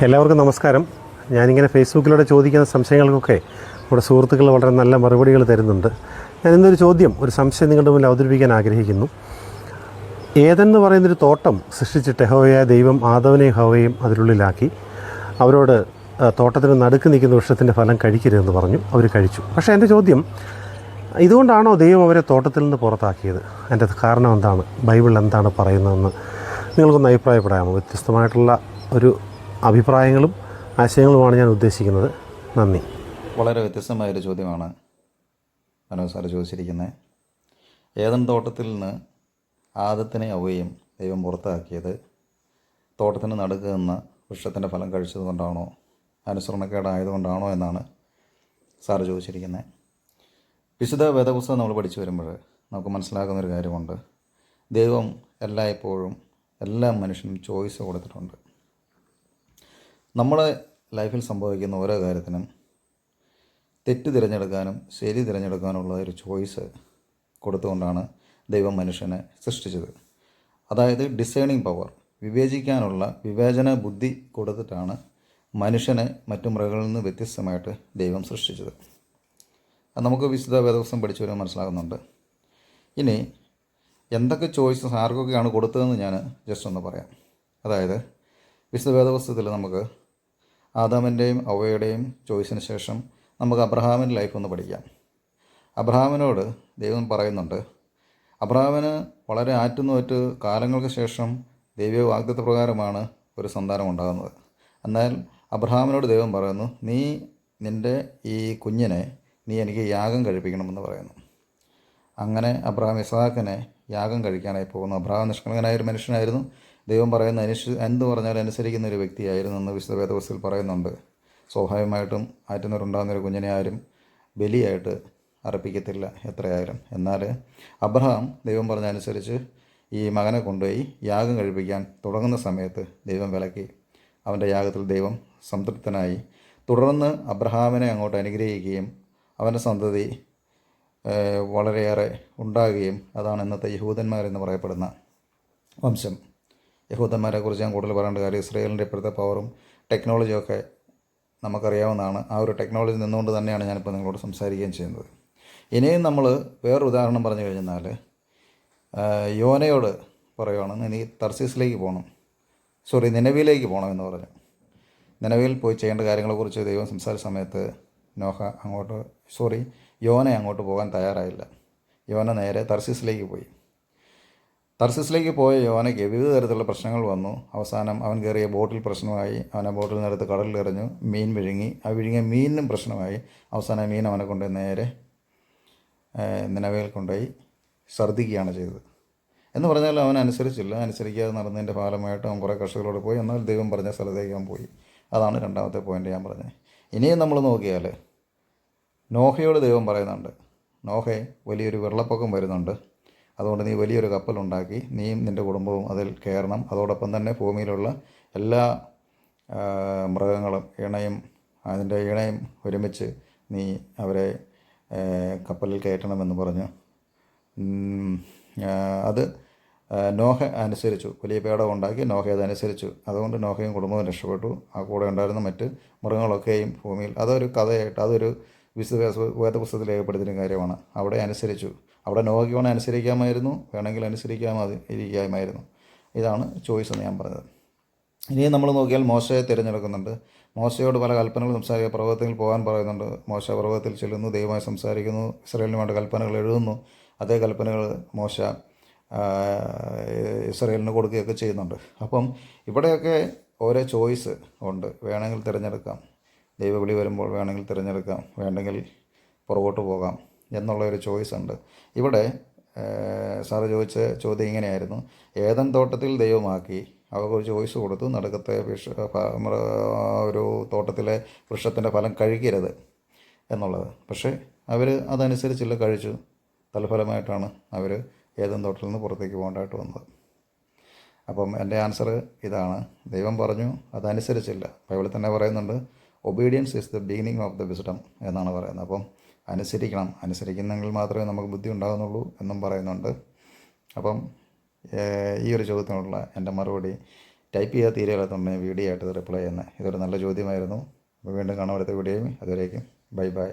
എല്ലാവർക്കും നമസ്കാരം. ഞാനിങ്ങനെ ഫേസ്ബുക്കിലൂടെ ചോദിക്കുന്ന സംശയങ്ങൾക്കൊക്കെ നമ്മുടെ സുഹൃത്തുക്കൾ വളരെ നല്ല മറുപടികൾ തരുന്നുണ്ട്. ഞാൻ ഇന്നൊരു ചോദ്യം, ഒരു സംശയം നിങ്ങളുടെ മുന്നിൽ അവതരിപ്പിക്കാൻ ആഗ്രഹിക്കുന്നു. ഏതെന്ന് പറയുന്നൊരു തോട്ടം സൃഷ്ടിച്ചിട്ട് യഹോവയായ ദൈവം ആദവനെയും ഹവ്വയെയും അതിനുള്ളിലാക്കി അവരോട് തോട്ടത്തിന് നടുക്ക് നിൽക്കുന്ന വൃക്ഷത്തിൻ്റെ ഫലം കഴിക്കരുതെന്ന് പറഞ്ഞു. അവർ കഴിച്ചു. പക്ഷേ എൻ്റെ ചോദ്യം, ഇതുകൊണ്ടാണോ ദൈവം അവരെ തോട്ടത്തിൽ നിന്ന് പുറത്താക്കിയത്? എൻ്റെ കാരണം എന്താണ്? ബൈബിൾ എന്താണ് പറയുന്നതെന്ന് നിങ്ങൾക്കൊന്ന് അഭിപ്രായപ്പെടാമോ? വ്യത്യസ്തമായിട്ടുള്ള ഒരു അഭിപ്രായങ്ങളും ആശയങ്ങളുമാണ് ഞാൻ ഉദ്ദേശിക്കുന്നത്. നന്ദി. വളരെ വ്യത്യസ്തമായൊരു ചോദ്യമാണ് മനോജ് സാറ് ചോദിച്ചിരിക്കുന്നത്. ഏദൻ തോട്ടത്തിൽ നിന്ന് ആദത്തിനെ ഹവ്വയെയും ദൈവം പുറത്താക്കിയത് തോട്ടത്തിന് നടുക്ക് നിന്ന് വൃക്ഷത്തിൻ്റെ ഫലം കഴിച്ചതുകൊണ്ടാണോ, അനുസരണക്കേടായതുകൊണ്ടാണോ എന്നാണ് സാറ് ചോദിച്ചിരിക്കുന്നത്. വിശുദ്ധ വേദപുസ്തകം നമ്മൾ പഠിച്ചു വരുമ്പോൾ നമുക്ക് മനസ്സിലാക്കുന്നൊരു കാര്യമുണ്ട്. ദൈവം എല്ലായ്പ്പോഴും എല്ലാ മനുഷ്യനും ചോയ്സ് കൊടുത്തിട്ടുണ്ട്. നമ്മുടെ ലൈഫിൽ സംഭവിക്കുന്ന ഓരോ കാര്യത്തിനും തെറ്റ് തിരഞ്ഞെടുക്കാനും ശരി തിരഞ്ഞെടുക്കാനുള്ള ഒരു ചോയ്സ് കൊടുത്തുകൊണ്ടാണ് ദൈവം മനുഷ്യനെ സൃഷ്ടിച്ചത്. അതായത് ഡിസേണിങ് പവർ, വിവേചിക്കാനുള്ള വിവേചന ബുദ്ധി കൊടുത്തിട്ടാണ് മനുഷ്യനെ മറ്റു മൃഗങ്ങളിൽ നിന്ന് വ്യത്യസ്തമായിട്ട് ദൈവം സൃഷ്ടിച്ചത്. അത് നമുക്ക് വിശുദ്ധ വേദപുസ്തകം പഠിച്ചു വരുമ്പോൾ മനസ്സിലാകുന്നുണ്ട്. ഇനി എന്തൊക്കെ ചോയ്സസ് ആർക്കൊക്കെയാണ് കൊടുത്തതെന്ന് ഞാൻ ജസ്റ്റ് ഒന്ന് പറയാം. അതായത് വിശുദ്ധ വേദപുസ്തകത്തിൽ നമുക്ക് ആദാമിൻ്റെയും ഹവ്വയുടെയും ചോയ്സിന് ശേഷം നമുക്ക് അബ്രഹാമിൻ്റെ ലൈഫ് ഒന്ന് പഠിക്കാം. അബ്രഹാമിനോട് ദൈവം പറയുന്നുണ്ട്, അബ്രഹാമിന് വളരെ ആറ്റുനോറ്റ് കാലങ്ങൾക്ക് ശേഷം ദൈവീയ വാഗ്ദത്ത പ്രകാരമാണ് ഒരു സന്താനം ഉണ്ടാകുന്നത്. എന്നാൽ അബ്രഹാമിനോട് ദൈവം പറയുന്നു, നീ നിൻ്റെ ഈ കുഞ്ഞിനെ നീ എനിക്ക് യാഗം കഴിപ്പിക്കണമെന്ന് പറയുന്നു. അങ്ങനെ അബ്രഹാം ഇസ്ഹാക്കിനെ യാഗം കഴിക്കാനായി പോകുന്നു. അബ്രഹാം നിഷ്കളങ്കനായ ഒരു മനുഷ്യനായിരുന്നു. ദൈവം പറയുന്ന എന്ത് പറഞ്ഞാലും അനുസരിക്കുന്ന ഒരു വ്യക്തിയായിരുന്നു എന്ന് വിശുദ്ധ വേദപുസ്തകത്തിൽ പറയുന്നുണ്ട്. സ്വാഭാവികമായിട്ടും ആറ്റുന്നവരുണ്ടാകുന്നൊരു കുഞ്ഞിനെ ആരും ബലിയായിട്ട് അർപ്പിക്കത്തില്ല എത്രയായാലും. എന്നാൽ അബ്രഹാം ദൈവം പറഞ്ഞ അനുസരിച്ച് ഈ മകനെ കൊണ്ടുപോയി യാഗം കഴിപ്പിക്കാൻ തുടങ്ങുന്ന സമയത്ത് ദൈവം വിലക്കി. അവൻ്റെ യാഗത്തിൽ ദൈവം സംതൃപ്തനായി. തുടർന്ന് അബ്രഹാമിനെ അങ്ങോട്ട് അനുഗ്രഹിക്കുകയും അവൻ്റെ സന്തതി വളരെയേറെ ഉണ്ടാകുകയും അതാണ് ഇന്നത്തെ യഹൂദന്മാരെന്ന് പറയപ്പെടുന്ന വംശം. യഹൂദന്മാരെക്കുറിച്ച് ഞാൻ കൂടുതൽ പറയേണ്ട കാര്യം, ഇസ്രായേലിൻ്റെ ഇപ്പോഴത്തെ പവറും ടെക്നോളജിയൊക്കെ നമുക്കറിയാവുന്നതാണ്. ആ ഒരു ടെക്നോളജി നിന്നുകൊണ്ട് തന്നെയാണ് ഞാനിപ്പോൾ നിങ്ങളോട് സംസാരിക്കുകയും ചെയ്യുന്നത്. ഇനിയും നമ്മൾ വേറൊരു ഉദാഹരണം പറഞ്ഞു കഴിഞ്ഞാൽ, യോനയോട് പറയുവാണ്, നീ തർസീസിലേക്ക് പോകണം, നിനവിയിലേക്ക് പോകണമെന്ന് പറഞ്ഞു. നിനവിയിൽ പോയി ചെയ്യേണ്ട കാര്യങ്ങളെക്കുറിച്ച് ദൈവം സംസാരിച്ച സമയത്ത് യോന അങ്ങോട്ട് പോകാൻ തയ്യാറായില്ല. യോന നേരെ തർസീസിലേക്ക് പോയി. തർസീസിലേക്ക് പോയ യോനയ്ക്ക് വിവിധ തരത്തിലുള്ള പ്രശ്നങ്ങൾ വന്നു. അവസാനം അവൻ കയറിയ ബോട്ടിൽ പ്രശ്നമായി. അവൻ ആ ബോട്ടിൽ നിന്നെടുത്ത് കടലിൽ എറിഞ്ഞു. മീൻ വിഴുങ്ങി. ആ വിഴുങ്ങിയ മീനിനും പ്രശ്നമായി. അവസാനം മീൻ അവനെ കൊണ്ട് നേരെ നിനവയിൽ കൊണ്ടുപോയി ഛർദ്ദിക്കുകയാണ് ചെയ്തത്. എന്ന് പറഞ്ഞാൽ അവൻ അനുസരിക്കാതെ നടന്നതിൻ്റെ ഫലമായിട്ട് അവൻ കുറേ കർഷകരോട് പോയി. എന്നാൽ ദൈവം പറഞ്ഞ സ്ഥലത്തേക്ക് അവൻ പോയി. അതാണ് രണ്ടാമത്തെ പോയിൻ്റ് ഞാൻ പറഞ്ഞത്. ഇനിയും നമ്മൾ നോക്കിയാൽ നോഹയോട് ദൈവം പറയുന്നുണ്ട്, നോഹേ, വലിയൊരു വെള്ളപ്പൊക്കം വരുന്നുണ്ട്, അതുകൊണ്ട് നീ വലിയൊരു കപ്പലുണ്ടാക്കി നീയും നിൻ്റെ കുടുംബവും അതിൽ കയറണം. അതോടൊപ്പം തന്നെ ഭൂമിയിലുള്ള എല്ലാ മൃഗങ്ങളും അതിൻ്റെ ഇണയും ഒരുമിച്ച് നീ അവരെ കപ്പലിൽ കയറ്റണമെന്ന് പറഞ്ഞു. അത് നോഹ അനുസരിച്ചു. വലിയ പേടകം ഉണ്ടാക്കി നോഹ അതനുസരിച്ചു. അതുകൊണ്ട് നോഹയും കുടുംബവും രക്ഷപ്പെട്ടു. ആ കൂടെ ഉണ്ടായിരുന്ന മറ്റ് മൃഗങ്ങളൊക്കെയും ഭൂമിയിൽ. അതൊരു കഥയായിട്ട്, അതൊരു വിശുദ്ധ വേദപുസ്തകത്തിൽ രേഖപ്പെടുത്തിയ കാര്യമാണ്. അവിടെ അനുസരിച്ചു. അവിടെ നോഹയ്ക്ക് വേണമെങ്കിൽ അനുസരിക്കാമായിരുന്നു, വേണമെങ്കിൽ ഇരിക്കാമായിരുന്നു. ഇതാണ് ചോയ്സ് എന്ന് ഞാൻ പറഞ്ഞത്. ഇനിയും നമ്മൾ നോക്കിയാൽ മോശയെ തിരഞ്ഞെടുക്കുന്നുണ്ട്. മോശയോട് പല കൽപ്പനകൾ സംസാരിക്കുക, പർവ്വതത്തിൽ പോകാൻ പറയുന്നുണ്ട്. മോശ പർവ്വതത്തിൽ ചെല്ലുന്നു, ദൈവമായി സംസാരിക്കുന്നു, ഇസ്രായേലിന് വേണ്ട കൽപ്പനകൾ എഴുതുന്നു. അതേ കൽപ്പനകൾ മോശ ഇസ്രായേലിന് കൊടുക്കുകയൊക്കെ ചെയ്യുന്നുണ്ട്. അപ്പം ഇവിടെയൊക്കെ ഓരോ ചോയ്സ് ഉണ്ട്. വേണമെങ്കിൽ തിരഞ്ഞെടുക്കാം, ദൈവവിളി വരുമ്പോൾ വേണമെങ്കിൽ തിരഞ്ഞെടുക്കാം, വേണ്ടെങ്കിൽ പുറകോട്ട് പോകാം എന്നുള്ളൊരു ചോയ്സ് ഉണ്ട്. ഇവിടെ സാറ് ചോദിച്ച ചോദ്യം ഇങ്ങനെയായിരുന്നു, ഏദൻ തോട്ടത്തിൽ ദൈവമാക്കി അവർക്കൊരു ചോയ്സ് കൊടുത്തു, നടുക്കത്തെ ഒരു തോട്ടത്തിലെ വൃക്ഷത്തിൻ്റെ ഫലം കഴിക്കരുത് എന്നുള്ളത്. പക്ഷേ അവർ അതനുസരിച്ചില്ല, കഴിച്ചു. തൽഫലമായിട്ടാണ് അവർ ഏദൻ തോട്ടത്തിൽ നിന്ന് പുറത്തേക്ക് പോകേണ്ടതായിട്ട് വന്നത്. അപ്പം എൻ്റെ ആൻസർ ഇതാണ്. ദൈവം പറഞ്ഞു, അതനുസരിച്ചില്ല. ബൈബിളിൽ തന്നെ പറയുന്നുണ്ട്, obedience is the beginning of the wisdom എന്നാണ് പറയുന്നത്. അപ്പം അനുസരിക്കുന്നെങ്കിൽ മാത്രമേ നമുക്ക് ബുദ്ധി ഉണ്ടാകുന്നുള്ളൂ എന്നും പറയുന്നുണ്ട്. അപ്പം ഈ ഒരു ചോദ്യത്തിനുള്ള എൻ്റെ മറുപടി, ടൈപ്പ് ചെയ്യാൻ തീരെയില്ലാത്തതുകൊണ്ട് വീഡിയോ ആയിട്ട് റിപ്ലൈ ചെയ്യുന്നത്. ഇതൊരു നല്ല ചോദ്യമായിരുന്നു. അപ്പോൾ വീണ്ടും കാണാം അടുത്ത വീഡിയോയും. അതുവരേക്കും ബൈ ബൈ.